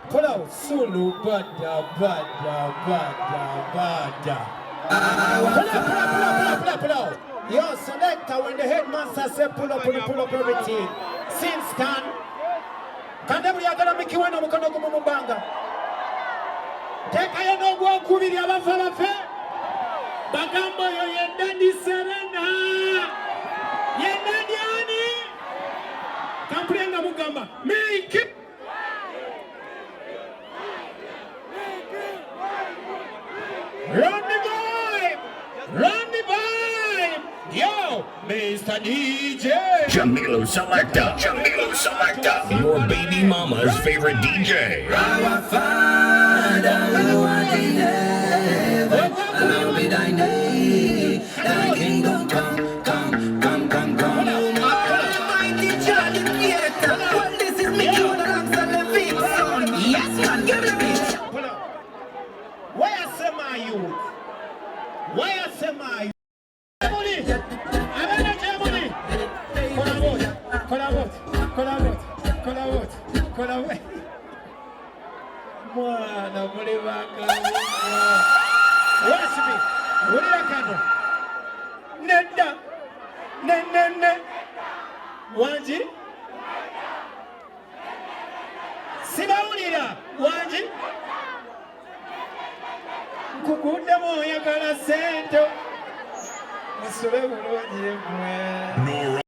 Pull out. Sulu, bada. Pull out. Yo, selector, when the headmaster said pull up everything. Since can we are gonna make you one of Mubanga? Take a no go kubiri abafa Bagambo yo yendani serena. Yendani ani. Kamprenda Mugamba. Make it. Run the vibe! Yo, Mr. DJ! Jamilu Selector! Your baby mama's favorite DJ! Our Father who art in heaven, hallowed be thy name. Thy kingdom come. Almighty Jah the Creator. Well, this is me, Judah, alongside the big son. Yes, man, give me the beat. Why am I you? Collaborate. Mwana muli banga. Watch me. What did I candle? Netta. Ne. Wanji. Sibaulira. Wanji. Kukunda moya kana sento. Musole bulungi mwe.